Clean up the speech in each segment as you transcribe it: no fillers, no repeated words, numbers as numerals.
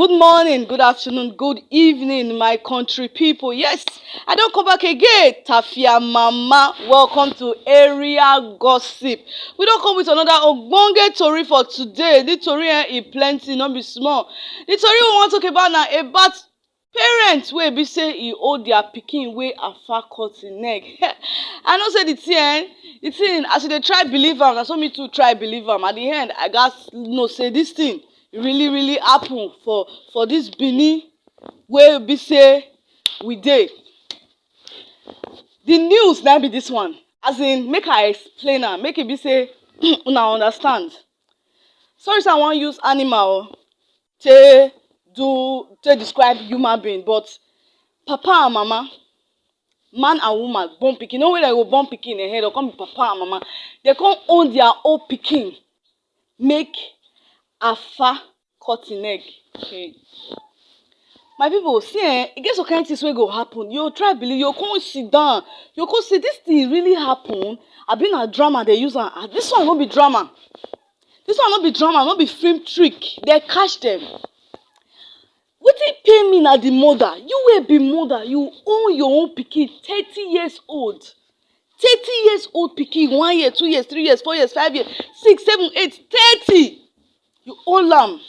Good morning, good afternoon, good evening, my country people. Yes, I don't come back again. Tafia Mama, welcome to Area Gossip. We don't come with another ogbonge tori for today. The tori is plenty, not be small. The tori we want to talk about now about parents wey be say e hold their pikin wey afar cut im neck. I know say the thing as you dey try believe am, na so me too try believe am. At the end, I gats know say this thing really happen for this Benin wey be say we dey. The news na be this one. As in, make I explain am, make e be say una understand. Sorry say I wan use animal take describe human being, but papa and mama, man and woman born pikin, no way dem go born pikin ahead or come be papa and mama, dem come own their own pikin make afar cut im neck. Okay. My people, see e get some kind things wey go happen. You try believe, you come sit down, you come say this thing really happen, abi na drama dey use am. This one no be drama. This one no be drama, no be film trick. Dem catch dem. Wetin pain me na the mother. You wey be mother, you own your own pikin 30 years old. 30 years old pikin, 1 year, 2 years, 3 years, 4 years, 5 years, 6, 7, 8, 30. You own am.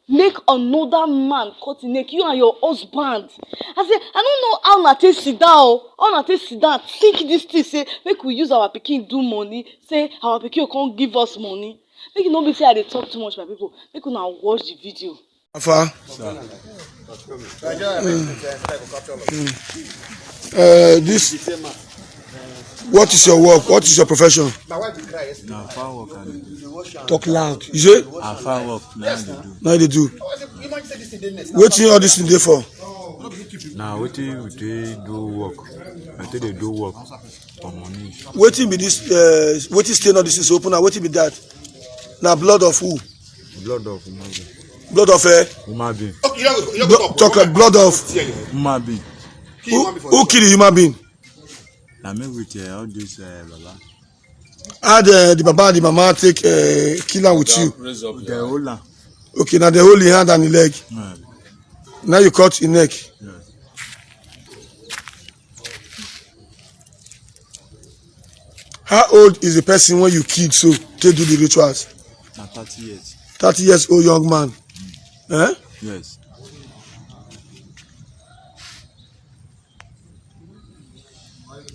Make another man cut im neck, you and your husband. I say, I no know how una take sit down o. How una take sit down think this thing say make we use our pikin do money, say our pikin go come give us money. Make e no be say I dey talk too much, my people. Make una watch the video. Afa. What is your work? What is your profession? Na farm work I dey do. Talk loud. You say? Na farm work na I dey do. Now they do. Wetin all this thing dey for? Na wetin we dey do work. I take dey do work for money. Wetin be this? Wetin stain all this is open now? Wetin be that? Na blood of who? Blood of human being. Blood of Human being. talk like blood of Human being. who kill the human being? Na me with all this baba. How the baba and the mama take kill am with you? The whole am. Okay, now they hold the hand and the leg. Yeah. Now you cut the neck. Yeah. How old is the person when you killed so take do the rituals? Na 30 years. 30 years old young man. Eh? Yes.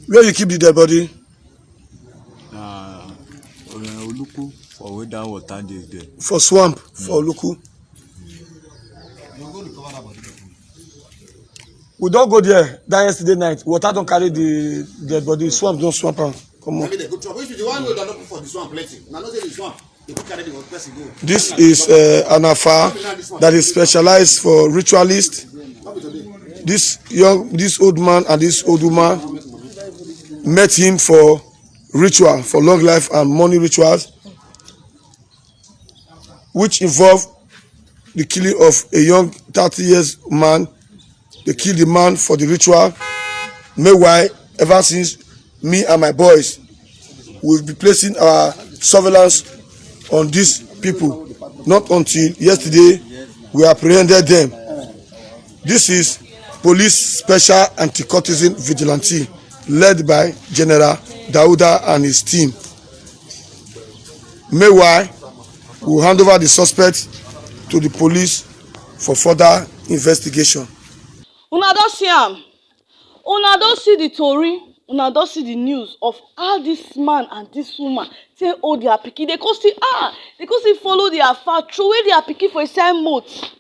Where you keep the dead body? Na Oluku for where that water dey there. For swamp, for Oluku. We don't go there that yesterday night. Water don't carry the dead body. Swamp don't swamp am. Come on. This is an affair that is specialized for ritualists. This old man and this old woman met him for ritual, for long life and money rituals, which involve the killing of a young 30 years man. They kill the man for the ritual. Meanwhile, ever since, me and my boys will be placing our surveillance on these people. Not until yesterday we apprehended them. This is Police Special Anti-Cultism Vigilante, led by General Dauda and his team. Meanwhile, we will hand over the suspect to the police for further investigation. Una don see am. Una don see the tori. Una don see the news of how this man and this woman take hold their pikin. They go still follow their afar, throw away their pikin for inside moat.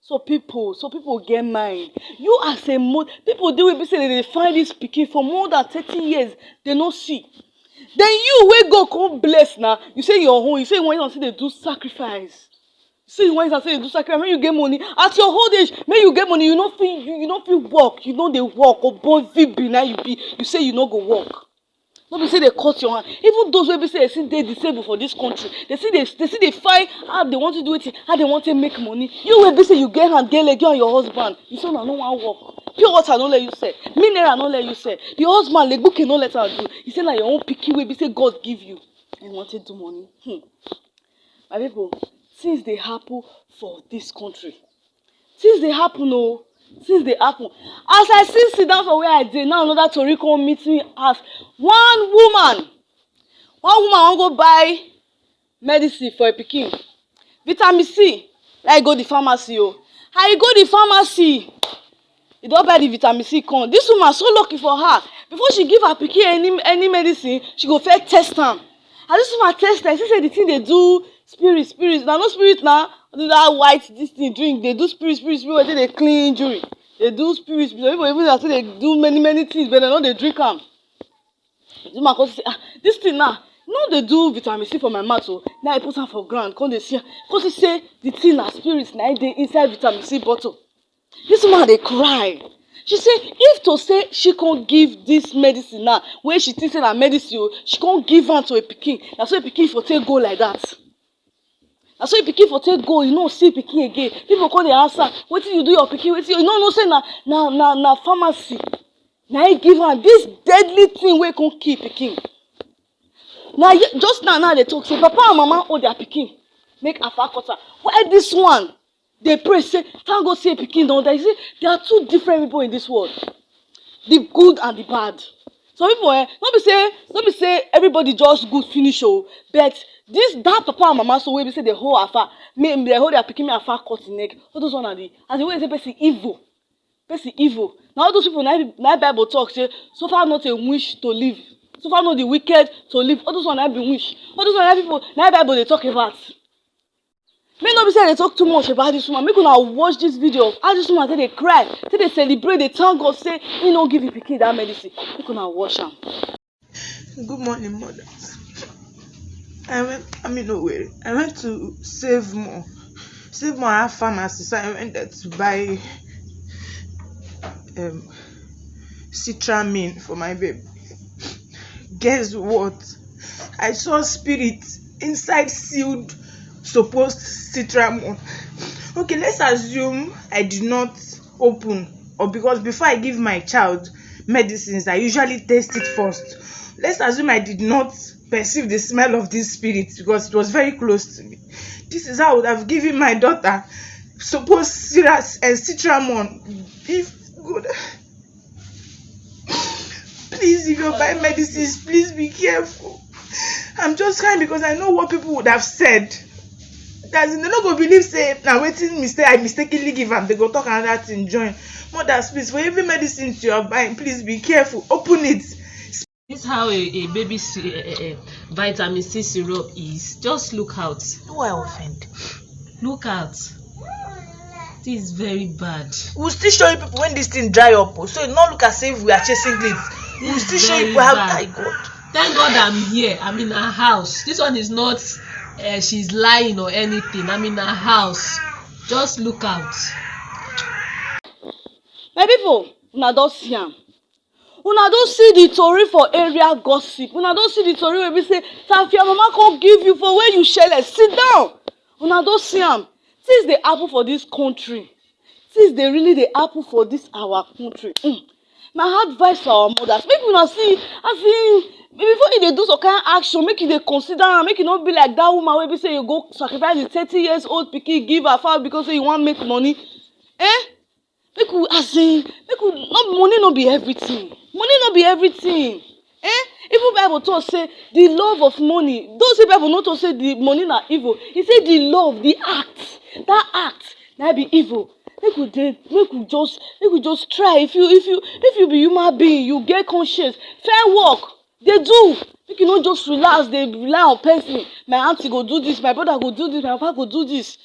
So people get mind. You as a mother, people dey wey be say they find this pikin for more than 30 years, they no see. Then you wey God come bless now, you say your own, you say you want to say they do sacrifice. See when you say you do sacrifice, when you get money at your old age, when you get money, you no fit work, you no dey work, or born VB now you say you no go work. No be say they cut your hand. Even those wey be say they still dey disabled for this country, they still dey find how they want to do it, how they want to make money. You wey be say you get hand, get leg, you and your husband, you say una no wan work. Pure water no let you sell, mineral no let you sell. The husband legbuke no let her do. You say na your own pikin wey be say God give you, and you want to do money. My people, things dey happen for dis country. Things dey happen oo, things dey happen. As I still sit down for where I dey, now another tori come meet me as one woman wan go buy medicine for her pikin, vitamin C. Na e go the pharmacy oo. How e go the pharmacy, e don buy the vitamin C come. Dis woman so lucky for her. Before she give her pikin any medicine, she go first test am. As dis woman test am, she say the thing dey do spirit. Na no spirit na, that white dis thing drink dey do spirit wey take dey clean injury. Dey do spirit. Some people even dey say dey do many things, but dem no dey drink am. The woman come say, dis thing now no dey do vitamin C for my mouth oo. Now I put am for ground, come dey see am. Come see say the thing na spirit na dey inside vitamin C bottle. Dis woman dey cry. She say if to say she come give dis medicine now, wey she think say na medicine oo, she come give am to her pikin, na so her pikin for take go like that. Na so her pikin for take go, you no see pikin again. People come dey ask her, wetin you do your pikin, wetin you no know say na pharmacy na im give am dis deadly thing wey come kill pikin. Na just now dey talk say papa and mama hold their pikin make Alpha cut am. While dis one dey pray say thank God say pikin don die. Say there are two different people in dis world, the good and the bad. Some people no be say everybody just good finish oo, but that papa and mama so wey be say dey hold Alpha, dey hold their pikin make Alpha cut im neck. All those one na the as the way say person evil. Na all those people na Bible talk say suffer not a wish to live, suffer not the wicked to live. All those one na be wish. All those one na people na Bible dey talk about. Make no be say I dey talk too much about dis woman. Make una watch dis video of how dis woman take dey cry, take dey celebrate, dey thank God say he no give him pikin that medicine. Make una watch am. Good morning, mothers. I went to Save More at pharmacy, so I went there to buy Citramine for my baby. Guess what? I saw spirit inside sealed supposed Citramine. Okay, let's assume I did not open, or because before I give my child medicines, I usually taste it first. Let's assume I did not perceive the smell of this spirit because it was very close to me. This is how I would have given my daughter supposed Citramine. If good, please, if you buy medicines, please be careful. I'm just crying because I know what people would have said. That they no go believe say na wetin I mistakenly give am, they go talk another thing join. Mothers, please, for every medicine you are buying, please be careful. Open it. This is how a baby vitamin C syrup is. Just look out. No, I offend. Look out. This is very bad. We'll still show you people when this thing dry up. So it not look as if we are chasing it. We'll still show you how. Thank God. Thank God I'm here. I'm in her house. This one is not she's lying or anything. I'm in her house. Just look out. My people, una don see am. Una don see the tori for area gossip. Una don see the tori wey be say Tafia mama come give you for where you shele. Sit down. Una don see am. Things dey happen for dis country. Things dey really dey happen for dis our country. My advice to our mothers, make una see as in before you dey do some kind action, make you dey consider am. Make you no be like that woman wey be say you go sacrifice the 30-year-old pikin give her fowl because say you wan make money. Make we money no be everything. Money no be everything. Even Bible talk say the love of money. Those people no talk say the money na evil. He say the love, the act, that act na be evil. Make we just try. If you be human being, you get conscience. Fair work, dey do. Make you no just relax, dey rely on person. My auntie go do this, my brother go do this, my papa go do this.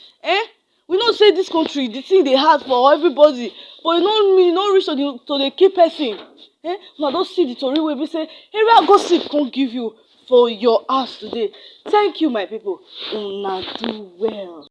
We know say this country, the thing dey hard for everybody, but e no reach to the key person. Una don see the tori wey be say area gossip come give you for your house today. Thank you, my people. Una do well.